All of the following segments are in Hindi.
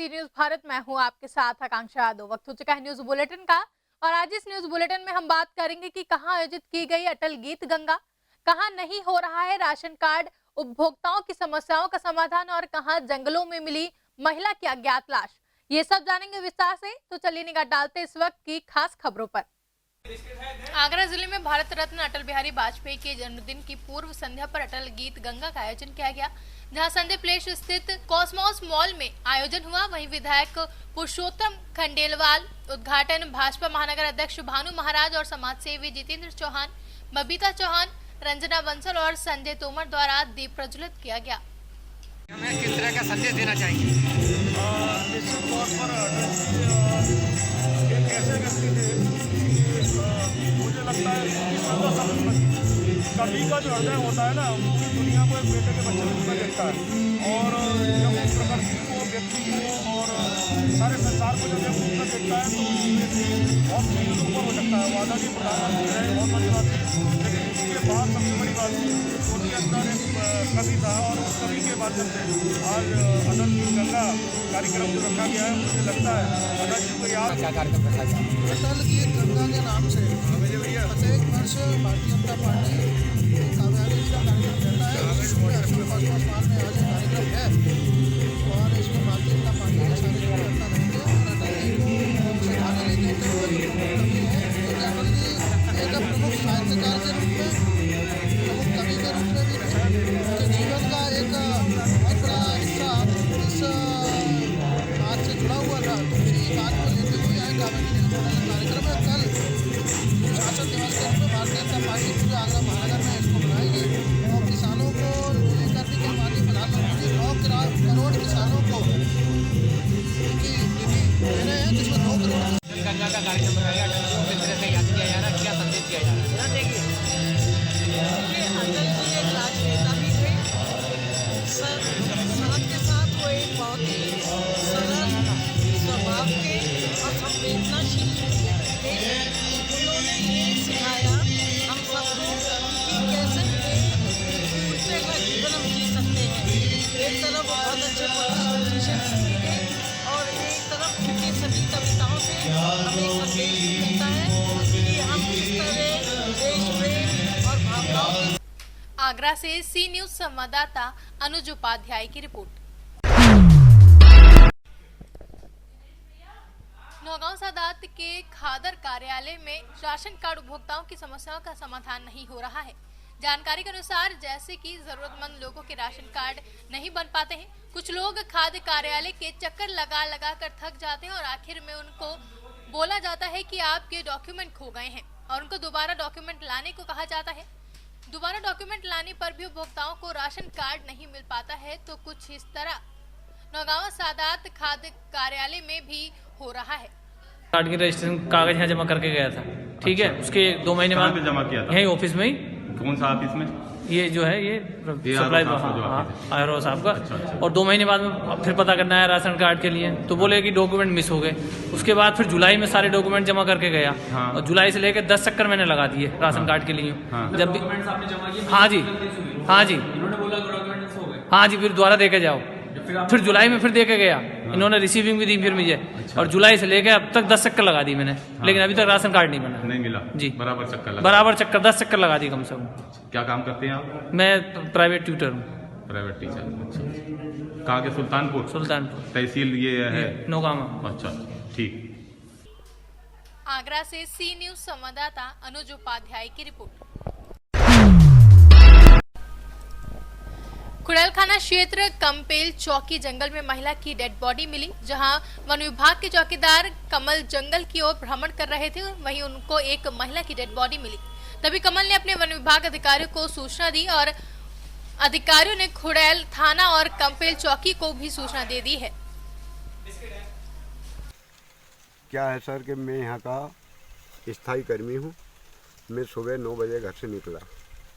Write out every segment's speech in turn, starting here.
सी न्यूज भारत। मैं हूं आपके साथ आकांक्षा यादव। वक्त हो चुका है न्यूज बुलेटिन का और आज इस न्यूज बुलेटिन में हम बात करेंगे कि कहां आयोजित की गई अटल गीत गंगा, कहां नहीं हो रहा है राशन कार्ड उपभोक्ताओं की समस्याओं का समाधान और कहां जंगलों में मिली महिला की अज्ञात लाश। ये सब जानेंगे विस्तार से, तो चलिए निगाह डालते इस वक्त की खास खबरों पर। आगरा जिले में भारत रत्न अटल बिहारी वाजपेयी के जन्मदिन की पूर्व संध्या पर अटल गीत गंगा का आयोजन किया गया, जहां संडे प्लेस स्थित कॉस्मोस मॉल में आयोजन हुआ। वहीं विधायक पुरुषोत्तम खंडेलवाल, उद्घाटन भाजपा महानगर अध्यक्ष भानु महाराज और समाज सेवी जितेंद्र चौहान, बबीता चौहान, रंजना बंसल और संजय तोमर द्वारा दीप प्रज्वलित किया गया। हमें किस तरह का संदेश देना चाहिए? निश्चित तौर पर एक ऐसे व्यक्ति थे, मुझे लगता है कभी का जो हृदय होता है ना, पूरी दुनिया को एक बेटे के बच्चे में देखता है। और जब प्रकृति को, व्यक्ति को और सारे संसार को जब देखता है तो बहुत चीज़ों ऊपर हो सकता है। वो आज़ादी प्रधानमंत्री है, बहुत बड़ी बात है। लेकिन उसके बाद सबसे बड़ी बात उनके अंदर एक कवि था और उस कवि के माध्यम से आज अटल गीत गंगा कार्यक्रम जो रखा गया है। मुझे लगता है अटल जी को याद क्या कार्यक्रम रखा गया? अटल गीत गंगा के नाम से प्रत्येक वर्ष भारतीय जनता पार्टी काव्यालय का कार्यक्रम रहता है। इसमें कॉस्मोस मॉल में आज कार्यक्रम है और इसमें भारतीय जनता पार्टी के सारे कार्यकर्ता रहेंगे और अटल जी को सिखाने लेते हुए कवि है, क्योंकि अटल जी एक प्रमुख साहित्यकार के रूप में, प्रमुख कवि के रूप में भी थे। उनके जीवन का एक बहुत बड़ा हिस्सा इस बात से जुड़ा हुआ था। तो उसी बात को लेते हुए यहाँ काव्यालय कार्यक्रम है। कल शासन दिवस के रूप में भारतीय जनता पार्टी पूरे आगरा महानगर में इसको मनाएगी और किसानों को लेकर भी कल माननीय प्रधानमंत्री 9 करोड़ किसानों को उनकी निधि दे रहे हैं, जिसमें 2 करोड़ गंगा का कार्यक्रम रखा गया। अटल जी को किस तरह से याद किया जा रहा है, क्या संदेश दिया जा रहा है? देखिए, अटल जी एक राजनेता भी थे। साथ के साथ वो एक बहुत ही सरल स्वभाव के और संवेदनाशील व्यक्ति थे। उन्होंने ये सिखाया हम सबको कि कैसे दूसरे का जीवन हम जी सकते हैं। एक तरफ वो बहुत अच्छे पॉलिटिशियंस भी थे और एक तरफ उनकी सभी कविताओं से हमें संदेश मिलता है कि हम किस तरह देश प्रेम और भावनाओं के आगरा से सी न्यूज संवाददाता अनुज उपाध्याय की रिपोर्ट। नौगांव सादात के खादर कार्यालय में राशन कार्ड उपभोक्ताओं की समस्याओं का समाधान नहीं हो रहा है। जानकारी के अनुसार जैसे कि जरूरतमंद लोगों के राशन कार्ड नहीं बन पाते हैं। कुछ लोग खाद्य कार्यालय के चक्कर लगा लगा कर थक जाते हैं और आखिर में उनको बोला जाता है कि आपके डॉक्यूमेंट खो गए हैं और उनको दोबारा डॉक्यूमेंट लाने को कहा जाता है। दोबारा डॉक्यूमेंट लाने पर भी उपभोक्ताओं को राशन कार्ड नहीं मिल पाता है। तो कुछ इस तरह नौगांव सादात खाद्य कार्यालय में भी हो रहा है। कार्ड की रजिस्ट्रेशन कागज यहाँ जमा करके गया था, ठीक है। उसके 2 महीने बाद जमा किया था यही ऑफिस में ही। कौन सा ऑफिस में? ये जो है ये सप्लाई आर साहब का। अच्छा। और 2 महीने बाद में फिर पता करना है राशन कार्ड के लिए, तो बोले कि डॉक्यूमेंट मिस हो गए। उसके बाद फिर जुलाई में सारे डॉक्यूमेंट जमा करके गया। हाँ। और जुलाई से लेकर 10 चक्कर मैंने लगा दिए राशन कार्ड के लिए। हाँ। जब भी हाँ जी, हाँ जी, हाँ जी, फिर दोबारा दे के जाओ। फिर जुलाई में फिर दे के गया। इन्होंने रिसीविंग भी दी फिर मुझे। अच्छा। और जुलाई से लेकर अब तक 10 चक्कर लगा दी मैंने। लेकिन अभी तक राशन कार्ड नहीं बना। नहीं मिला जी। बराबर चक्कर लगा। बराबर चक्कर 10 चक्कर लगा दी कम से कम। क्या काम करते हैं आप? मैं प्राइवेट ट्यूटर हूँ। Private teacher. अच्छा। कहाँ के? सुल्तानपुर। सुल्तानपुर तहसील ये है नौगांव। अच्छा, ठीक। आगरा से सी न्यूज संवाददाता अनुज उपाध्याय की रिपोर्ट। खुड़ैलखाना क्षेत्र कंपेल चौकी जंगल में महिला की डेड बॉडी मिली, जहां वन विभाग के चौकीदार कमल जंगल की ओर भ्रमण कर रहे थे। वहीं उनको एक महिला की डेड बॉडी मिली। तभी कमल ने अपने वन विभाग अधिकारियों को सूचना दी और अधिकारियों ने खुड़ैल थाना और कंपेल चौकी को भी सूचना दे दी है। क्या है सर कि मैं यहाँ का स्थायी कर्मी हूँ। मैं सुबह 9 बजे घर से निकला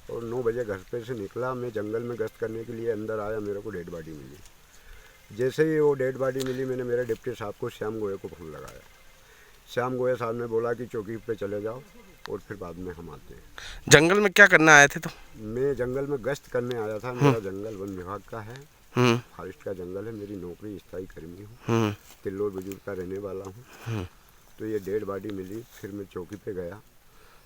और 9 बजे घर पे से निकला, मैं जंगल में गश्त करने के लिए अंदर आया, मेरे को डेड बॉडी मिली। जैसे ही वो डेड बॉडी मिली, मैंने मेरे डिप्टी साहब को श्याम गोये को फ़ोन लगाया। श्याम गोये साहब ने बोला कि चौकी पे चले जाओ और फिर बाद में हम आते हैं। जंगल में क्या करने आए थे? तो मैं जंगल में गश्त करने आया था। मेरा जंगल वन विभाग का है फॉरेस्ट का जंगल है, मेरी नौकरी स्थायी कर्मी हूँ, तिल्लोर बुजुर्ग का रहने वाला हूँ। तो ये डेड बॉडी मिली, फिर मैं चौकी पे गया,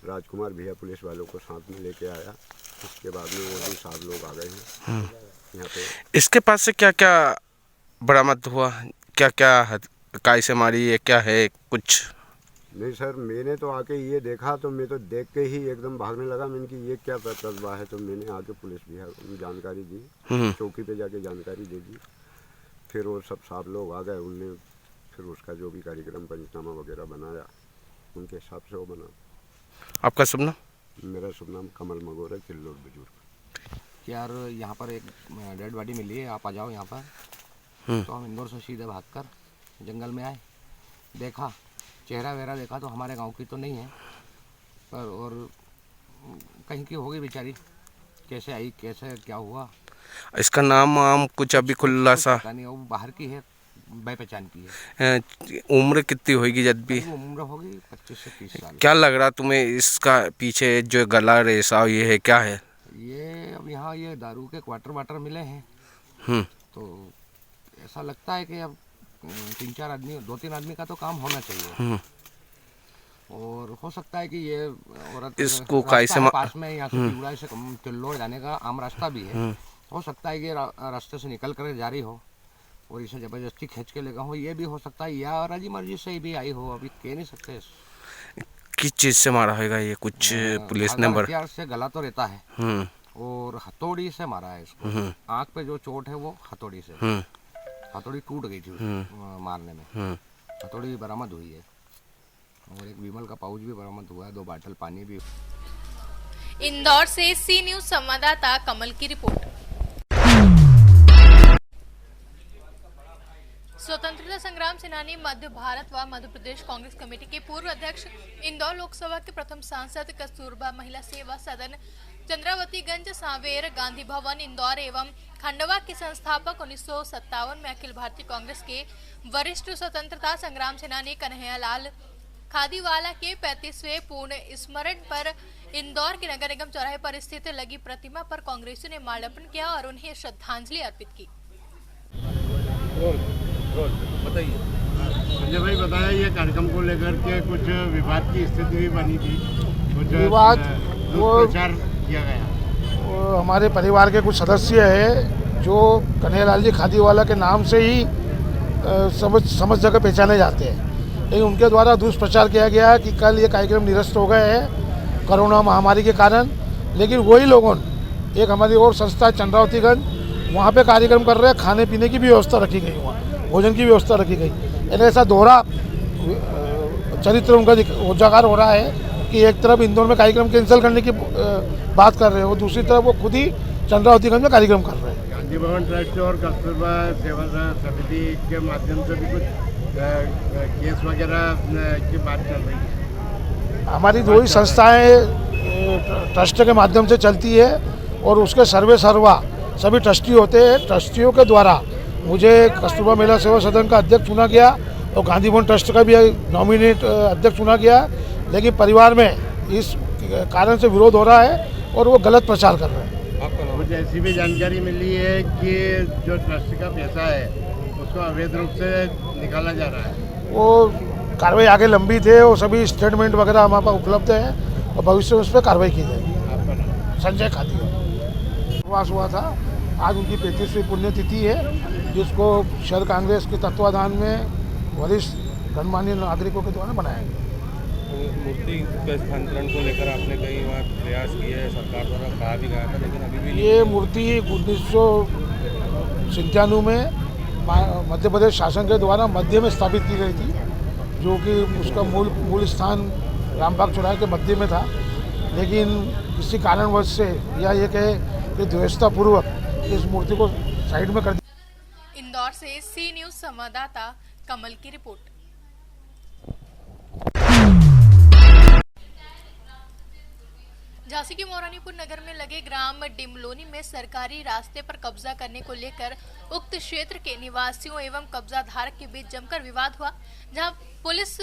राजकुमार भैया पुलिस वालों को साथ में लेके आया। उसके बाद में वो भी 7 लोग आ गए हैं यहाँ पे। इसके पास से क्या क्या बरामद हुआ, क्या क्या काय से मारी है, क्या है कुछ? नहीं सर, मैंने तो आके ये देखा तो मैं तो देख के ही एकदम भागने लगा। मैंने कि ये क्या तस्बा है, तो मैंने आके पुलिस भैया को जानकारी दी, चौकी पे जाके जानकारी दे दी। फिर वो सब 7 लोग आ गए, उनने फिर उसका जो भी कार्यक्रम पंचनामा वगैरह बनाया, उनके हिसाब से वो बना। आपका शुभ नाम? मेरा शुभ नाम कमल मगोर है, तिल्लोर बुजुर्ग। यार यहाँ पर एक डेड बॉडी मिली है, आप आ जाओ यहाँ पर। तो हम इंदौर से सीधे भागकर जंगल में आए, देखा चेहरा वेरा देखा तो हमारे गांव की तो नहीं है, पर और कहीं की होगी बेचारी, कैसे आई कैसे क्या हुआ इसका नाम आम कुछ अभी खुलासा पता नहीं। वो बाहर की है, पहचान की है। उम्र कितनी होगी जब भी? उम्र होगी 25 से 30 साल। क्या लग रहा तुम्हें इसका पीछे जो गला रेसा ये है, क्या है ये? अब यहाँ ये दारू के क्वार्टर वाटर मिले हैं, तो ऐसा लगता है कि अब 3-4 आदमी, 2-3 आदमी का तो काम होना चाहिए। और हो सकता है कि ये औरत इसको कैसे पास में यहाँ से पिवड़ा से तिल्लोर जाने का आम रास्ता भी है, हो सकता है कि रास्ते से निकल कर जा रही हो और इसे जबरदस्ती खींच के लेगा हो, ये भी हो सकता है, या राजी मर्जी से ही भी आई हो, अभी कह नहीं सकते। किस चीज से मारा होगा ये, कुछ पुलिस ने हथियार से गला तो रहता है और हथौड़ी से मारा है इसको। आँख पे जो चोट है वो हथौड़ी से, हथौड़ी टूट गई थी मारने में। हथौड़ी बरामद हुई है और एक विमल का पाउच भी बरामद हुआ है, 2 बाटल पानी भी। इंदौर से सी न्यूज संवाददाता कमल की रिपोर्ट। स्वतंत्रता संग्राम सेनानी मध्य भारत व मध्य प्रदेश कांग्रेस कमेटी के पूर्व अध्यक्ष, इंदौर लोकसभा के प्रथम सांसद, कस्तूरबा महिला सेवा सदन, चंद्रावतीगंज, सांवेर, गांधी भवन इंदौर एवं खंडवा के संस्थापक, 1957 में अखिल भारतीय कांग्रेस के वरिष्ठ स्वतंत्रता संग्राम सेनानी कन्हैयालाल खादीवाला के 35वें पूर्ण स्मरण पर इंदौर के नगर निगम चौराहे पर स्थित लगी प्रतिमा पर कांग्रेसियों ने माल्यार्पण किया और उन्हें श्रद्धांजलि अर्पित की। संजय भाई बताया, ये कार्यक्रम को लेकर के कुछ विवाद की स्थिति भी बनी थी, कुछ विवाद वो प्रचार किया गया। वो हमारे परिवार के कुछ सदस्य हैं जो कन्हैयालाल जी खादीवाला के नाम से ही समझ जगह पहचाने जाते हैं, लेकिन उनके द्वारा दुष्प्रचार किया गया है कि कल ये कार्यक्रम निरस्त हो गए हैं कोरोना महामारी के कारण। लेकिन वही लोगों ने, एक हमारी और संस्था चंद्रावतीगंज, वहाँ पे कार्यक्रम कर रहे हैं, खाने पीने की भी व्यवस्था रखी गई, वहाँ भोजन की व्यवस्था रखी गई। यानी ऐसा दोहरा चरित्र उनका उजागर हो रहा है कि एक तरफ इंदौर में कार्यक्रम कैंसिल करने की बात कर रहे हैं और दूसरी तरफ वो खुद ही चंद्रावतीगंज में कार्यक्रम कर रहे हैं। गांधी भवन ट्रस्ट और कस्तूरबा सेवा समिति के माध्यम से भी कुछ केस वगैरह की बात चल रही है। हमारी 2 ही संस्थाएं ट्रस्ट के माध्यम से चलती है और उसके सर्वे सर्वा सभी ट्रस्टी होते हैं। ट्रस्टियों के द्वारा मुझे कस्तूरबा महिला सेवा सदन का अध्यक्ष चुना गया और गांधी भवन ट्रस्ट का भी नॉमिनेट अध्यक्ष चुना गया, लेकिन परिवार में इस कारण से विरोध हो रहा है और वो गलत प्रचार कर रहे हैं। मुझे ऐसी भी जानकारी मिली है कि जो ट्रस्ट का पैसा है उसको अवैध रूप से निकाला जा रहा है। वो कार्रवाई आगे लंबित है और सभी स्टेटमेंट वगैरह हमारे पास उपलब्ध है और भविष्य में उस पर कार्रवाई की जाएगी। संजय खादी प्रवास हुआ था, आज उनकी 35वीं पुण्यतिथि है, जिसको शहर कांग्रेस के तत्वाधान में वरिष्ठ गणमान्य नागरिकों के द्वारा बनाया गया। मूर्ति के स्थानांतरण को लेकर आपने कई बार प्रयास किए हैं, सरकार द्वारा कहा भी गया था, लेकिन अभी भी ये मूर्ति 1997 में मध्य प्रदेश शासन के द्वारा मध्य में स्थापित की गई थी, जो कि उसका मूल स्थान रामबाग चौराहे के मध्य में था, लेकिन किसी कारणवश से या ये कहे कि द्वेषतापूर्वक इस मूर्ति को साइड में कर दिया। इंदौर से सी न्यूज संवाददाता कमल की रिपोर्ट। झांसी के मोरानीपुर नगर में लगे ग्राम डिमलोनी में सरकारी रास्ते पर कब्जा करने को लेकर उक्त क्षेत्र के निवासियों एवं कब्जा धारक के बीच जमकर विवाद हुआ, जहां पुलिस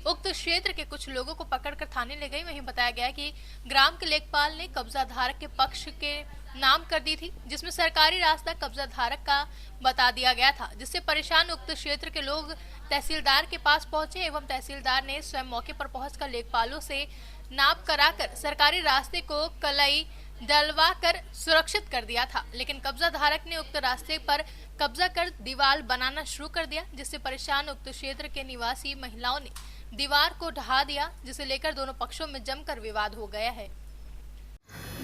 उक्त क्षेत्र के कुछ लोगों को पकड़कर थाने ले गई। वहीं बताया गया कि ग्राम के लेखपाल ने कब्जा धारक के पक्ष के नाम कर दी थी, जिसमें सरकारी रास्ता कब्जा धारक का बता दिया गया था, जिससे परेशान उक्त क्षेत्र के लोग तहसीलदार के पास पहुंचे एवं तहसीलदार ने स्वयं मौके पर पहुंचकर लेखपालों से नाप कराकर सरकारी रास्ते को कलई डलवा कर सुरक्षित कर दिया था। लेकिन कब्जा धारक ने उक्त रास्ते पर कब्जा कर दीवार बनाना शुरू कर दिया, जिससे परेशान उक्त क्षेत्र के निवासी महिलाओं ने दीवार को ढहा दिया, जिसे लेकर दोनों पक्षों में जमकर विवाद हो गया है।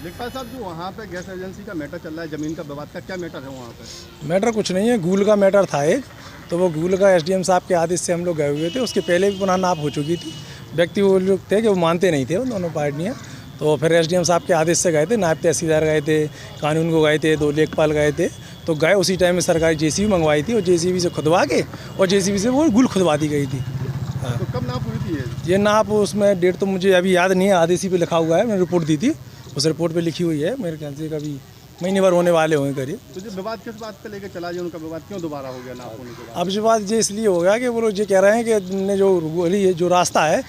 लेखपाल साहब, जो वहाँ पे गैस एजेंसी का मैटर चल रहा है, जमीन का विवाद का क्या मैटर है वहाँ पे? मैटर कुछ नहीं है, गूल का मैटर था एक, तो वो गूल का एसडीएम साहब के आदेश से हम लोग गए हुए थे। उसके पहले भी पुनः नाप हो चुकी थी। व्यक्ति वो लोग थे कि वो मानते नहीं थे, वो दोनों पार्टियाँ। तो फिर एसडीएम साहब के आदेश से गए थे, नायब तहसीलदार गए थे, कानून को गए थे, 2 लेखपाल गए थे। तो गए उसी टाइम में सरकारी जेसीबी मंगवाई थी और जेसीबी से खुदवा के और जेसीबी से वो गुल खुदवा दी गई थी। तो कब नाप हुई थी ये नाप? उसमें डेट तो मुझे अभी याद नहीं है, आदेशी पे लिखा हुआ है, मैंने रिपोर्ट दी थी, उस रिपोर्ट पे लिखी हुई है। मेरे ख्याल से कभी महीने भर होने वाले होंगे करीब। तो जो विवाद किस बात पे लेकर चला, जो उनका विवाद क्यों दोबारा हो गया नाप होने के बाद? अब विवाद ये इसलिए हो गया कि वो लोग ये कह रहे हैं कि जो रास्ता है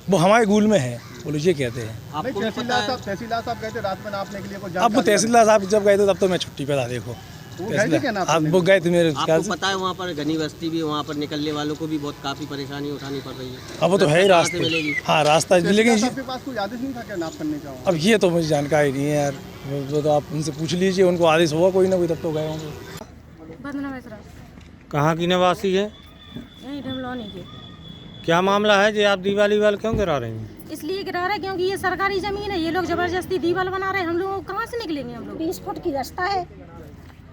वो हमारे गूल में है, वो लोग ये कहते हैं। तहसीलदार साहब कहते रात में नापने के लिए कोई अब वो तहसीलदार साहब जब गए थे तब तो मैं छुट्टी पे था। देखो वो गए थे मेरे ख्याल से। पता है वहाँ पर घनी बस्ती भी, वहाँ पर निकलने वालों को भी बहुत काफ़ी परेशानी उठानी पड़ रही है। अब वो तो है ही रास्ते, हाँ रास्ता, लेकिन आपके पास कोई आदेश नहीं था क्या नाप करने का? अब ये तो मुझे जानकारी नहीं है यार, वो तो आप उनसे पूछ लीजिए, उनको आदेश होगा कोई ना कोई, तब तो गए होंगे। कहाँ की निवासी है? यहीं डमलौनी के। क्या मामला है जी, आप दीवार क्यों गिरा रहे हैं? इसलिए गिरा रहे क्योंकि ये सरकारी जमीन है, ये लोग जबरदस्ती दीवार बना रहे हैं। हम लोग कहाँ से निकलेंगे? हम लोग 20 फुट की रास्ता है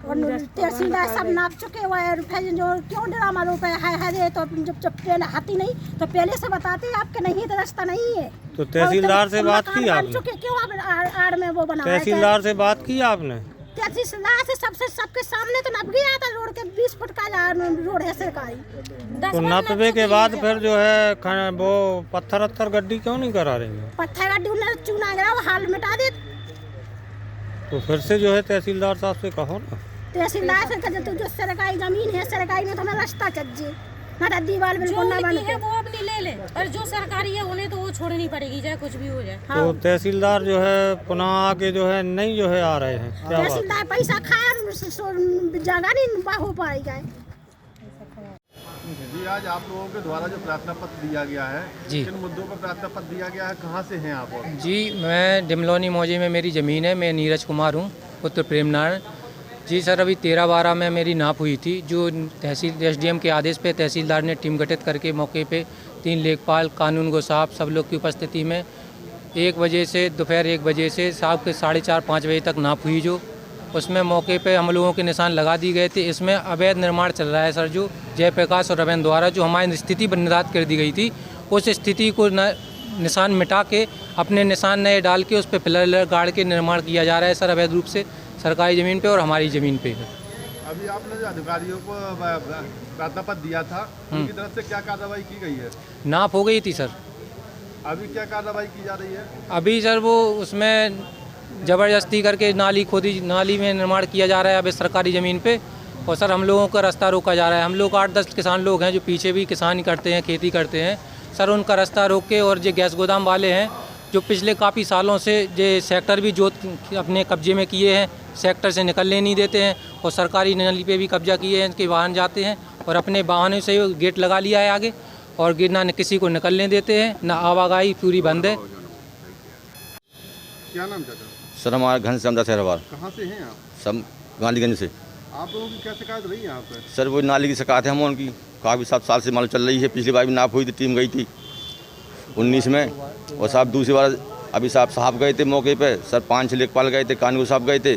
और तहसीलदार सब नाप चुके हुए हैं। जो क्यों ड्रामा रोपे है तो जब पहले हाथी नहीं तो पहले से बताते आपके नहीं तो रास्ता नहीं है। तो तहसीलदार से बात की आपने? क्यों आप आड़ में वो बना? तहसीलदार से बात की आपने? तहसीलदार से सबके सामने तो नप गया था, रोड के 20 फुट का रोड है सरकारी। तो नपबे के बाद फिर जो है वो पत्थर गड्डी क्यों नहीं करा रही है? पत्थर गड्डी उन्हें चूना गिरा, वो हाल मिटा दे। तो फिर से जो है तहसीलदार साहब से कहो ना। तहसीलदार से कहते तो जो सरकारी जमीन है, सरकारी में तो हमें रास्ता चाहिए, हमारा दीवार बिल्कुल ना बन है, वो अपनी ले ले, और जो सरकारी है उन्हें तो वो छोड़नी पड़ेगी, चाहे कुछ भी हो जाए। तो तहसीलदार जो है पुनः आके जो है नहीं जो है आ रहे हैं, क्या तहसीलदार पैसा खाया जगह नहीं हो पाएगा। जी, आज आप लोगों के द्वारा जो प्रार्थना पत्र दिया गया है, जी, किन मुद्दों पर प्रार्थना पत्र दिया गया है, कहाँ से हैं आप? जी, मैं डिमलौनी मौजे में मेरी ज़मीन है, मैं नीरज कुमार हूँ, पुत्र प्रेमनारायण जी। सर, अभी 13/12 में मेरी नाप हुई थी, जो तहसील एसडीएम के आदेश पे तहसीलदार ने टीम गठित करके मौके पे 3 लेखपाल, कानून गो साहब, सब लोग की उपस्थिति में 1 बजे से दोपहर 1 बजे से शाम के 4:30-5 बजे तक नाप हुई। जो उसमें मौके पे हम लोगों के निशान लगा दिए गए थे। इसमें अवैध निर्माण चल रहा है सर, जो जयप्रकाश और रवेंद्र द्वारा जो हमारी स्थिति निर्धारित कर दी गई थी, उस स्थिति को निशान मिटा के अपने निशान नए डाल के उस पर पिलर गाड़ के निर्माण किया जा रहा है सर, अवैध रूप से सरकारी ज़मीन पे और हमारी ज़मीन पे। अभी आपने जो अधिकारियों को प्रार्थना पत्र दिया था, उनकी तरफ से क्या कार्रवाई की गई है? नाप हो गई थी सर। अभी क्या कार्रवाई की जा रही है? अभी सर वो उसमें ज़बरदस्ती करके नाली में निर्माण किया जा रहा है अभी सरकारी ज़मीन पे, और सर हम लोगों का रास्ता रोका जा रहा है। हम लोग 8-10 किसान लोग हैं जो पीछे भी किसानी करते हैं, खेती करते हैं सर, उनका रास्ता रोक के, और जो गैस गोदाम वाले हैं जो पिछले काफ़ी सालों से जो सेक्टर भी जो अपने कब्जे में किए हैं, सेक्टर से निकलने नहीं देते हैं, और सरकारी नाली पे भी कब्जा किए हैं कि वाहन जाते हैं, और अपने वाहनों से गेट लगा लिया है आगे, और गिरना किसी को निकलने देते हैं, ना आवाजाही पूरी बंद है। क्या नाम चाचा? सर, हमारा घनश्याम दास हैरवार। कहाँ से हैं आप? सब गांधीगंज से। आप लोगों की क्या शिकायत रही है यहाँ पे? सर, वो नाली की शिकायत है हम उनकी, काफ़ी 7 साल से मालूम चल रही है। पिछली बार भी नाप हुई थी, टीम गई थी 19 में, और साहब दूसरी बार अभी साहब गए थे मौके पे सर, 5-6 लेखपाल गए थे, कानून साहब गए थे,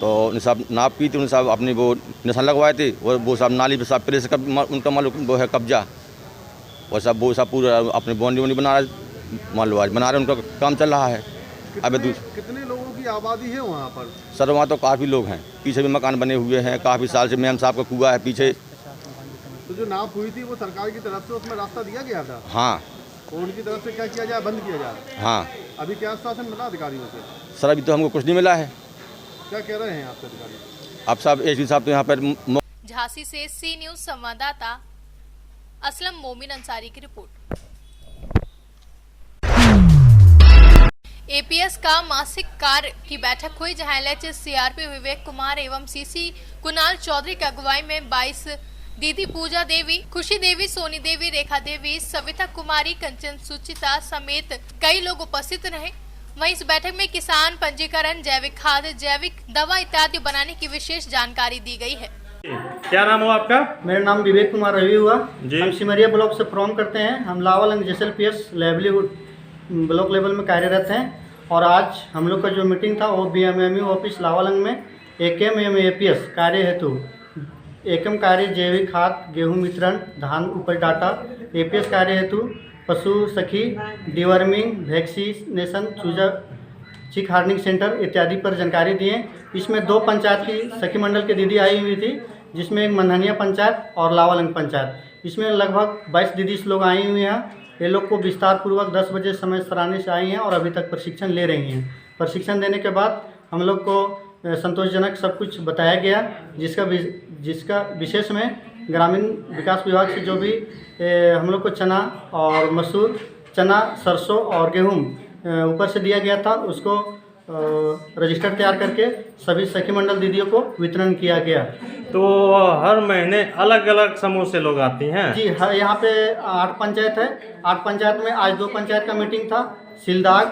तो उन्हें साहब नाप की थी, उन्हें साहब अपनी वो निशान लगवाए थे, और वो साहब नाली पे साहब पहले से उनका मालूम वो है कब्जा, और साहब वो साहब पूरा अपनी बाउंड्री बना रहे, मालूम आज बना रहे, उनका काम चल रहा है। अभी कितने लोगों की आबादी है वहाँ पर? सर, वहाँ तो काफ़ी लोग हैं, पीछे भी मकान बने हुए हैं, काफ़ी साल से मैम साहब का कुआं है पीछे। तो जो नाप हुई थी वो सरकार की तरफ से उसमें रास्ता दिया गया था? हाँ। और उनकी तरफ से क्या किया जाए, बंद किया जाए? हाँ। अभी क्या आश्वासन मिला अधिकारियों से? सर, अभी तो हमको कुछ नहीं मिला है। क्या कह रहे हैं आपसे अधिकारी? आप साहब एसडी साहब तो यहाँ पर। झांसी से सी न्यूज़ संवाददाता असलम मोमिन अंसारी की रिपोर्ट। एपीएस का मासिक कार्य की बैठक हुई, जहां एलएचएस सीआरपी विवेक कुमार एवं सीसी कुणाल चौधरी की अगुवाई में 22 दीदी पूजा देवी, खुशी देवी, सोनी देवी, रेखा देवी, सविता कुमारी, कंचन सुचिता समेत कई लोग उपस्थित रहे। वहीं इस बैठक में किसान पंजीकरण, जैविक खाद, जैविक दवा इत्यादि बनाने की विशेष जानकारी दी गई है। क्या नाम हो आपका? मेरा नाम विवेक कुमार रवि हुआ। हम सिमरिया ब्लॉक से फ्रॉम करते हैं। हम लावालंग जेएसएलपीएस लाइवलीहुड ब्लॉक लेवल में कार्यरत हैं। और आज हम लोग का जो मीटिंग था वो बीएमएमयू ऑफिस लावालंग में एकम एवं एपीएस कार्य हेतु, एकम कार्य जैविक खाद, गेहूं वितरण, धान उपज डाटा, एपीएस कार्य हेतु पशु सखी, डिवर्मिंग, वैक्सीनेशन, चूजा चिक हार्निंग सेंटर इत्यादि पर जानकारी दिए। इसमें 2 पंचायत की सखी मंडल की दीदी आई हुई थी, जिसमें एक मनहनिया पंचायत और लावालंग पंचायत। इसमें लगभग 22 दीदी लोग आई हुई हैं। ये लोग को विस्तार पूर्वक 10 बजे समय सराहने से आई हैं और अभी तक प्रशिक्षण ले रही हैं। प्रशिक्षण देने के बाद हम लोग को संतोषजनक सब कुछ बताया गया, जिसका विशेष में ग्रामीण विकास विभाग से जो भी हम लोग को चना और मसूर, चना, सरसों और गेहूं ऊपर से दिया गया था, उसको रजिस्टर तैयार करके सभी सखी मंडल दीदियों को वितरण किया गया। तो हर महीने अलग अलग समूह से लोग आती हैं? जी, यहाँ पे 8 पंचायत है। 8 पंचायत में आज 2 पंचायत का मीटिंग था। सिलदाग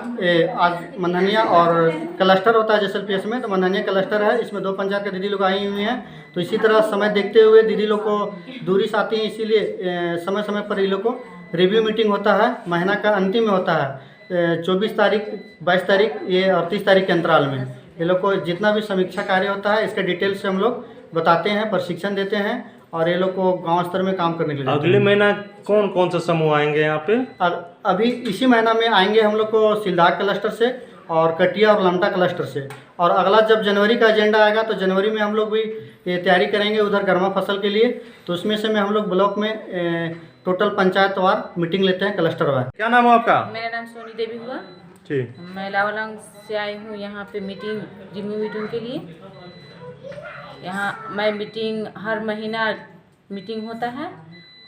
आज मनहनिया और क्लस्टर होता है जेएसएलपीएस में, तो मनहनिया क्लस्टर है। इसमें 2 पंचायत के दीदी लोग आई हुई हैं। तो इसी तरह समय देखते हुए दीदी लोग को दूरी से आती हैं, इसीलिए समय समय पर ये लोग को रिव्यू मीटिंग होता है। महीना का अंतिम में होता है 24 तारीख, 22 तारीख, ये 38 तारीख के अंतराल में ये लोग को जितना भी समीक्षा कार्य होता है इसके डिटेल से हम लोग बताते हैं, प्रशिक्षण देते हैं और ये लोग को गांव स्तर में काम करने के लिए। अगले महीना कौन कौन सा समूह आएंगे यहाँ पे? अभी इसी महीना में आएंगे हम लोग को सिलदाग क्लस्टर से और कटिया और लमटा क्लस्टर से। और अगला जब जनवरी का एजेंडा आएगा तो जनवरी में हम लोग भी ये तैयारी करेंगे उधर गर्मा फसल के लिए। तो उसमें से में हम लोग ब्लॉक में टोटल पंचायतवार मीटिंग लेते हैं, क्लस्टरवार। क्या नाम है आपका? मेरा नाम सोनी देवी हुआ। ठीक। मैं लावालंग से आई हूँ यहाँ पे मीटिंग, रिव्यू मीटिंग के लिए। यहाँ मैं मीटिंग हर महीना मीटिंग होता है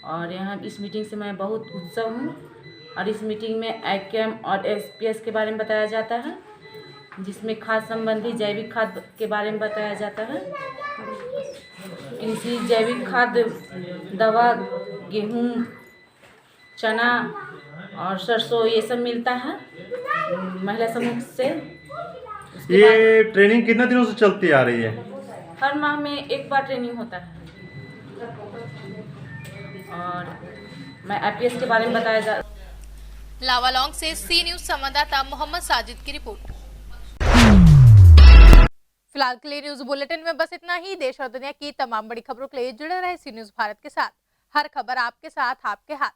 और यहाँ इस मीटिंग से मैं बहुत उत्सव हूँ। और इस मीटिंग में एकम और एपीएस के बारे में बताया जाता है, जिसमें खाद संबंधी जैविक खाद के बारे में बताया जाता है। कृषि जैविक खाद, दवा, गेहूं, चना और सरसों ये सब मिलता है महिला समूह से। ये ट्रेनिंग कितने दिनों से चलती आ रही है? हर माह में एक बार ट्रेनिंग होता है। और मैं एपीएस के बारे में बताया जा। लावालौंग से सी न्यूज संवाददाता मोहम्मद साजिद की रिपोर्ट। फिलहाल के लिए न्यूज बुलेटिन में बस इतना ही। देश और दुनिया की तमाम बड़ी खबरों के लिए जुड़े रहे सी न्यूज भारत के साथ। हर खबर आपके साथ, आपके हाथ।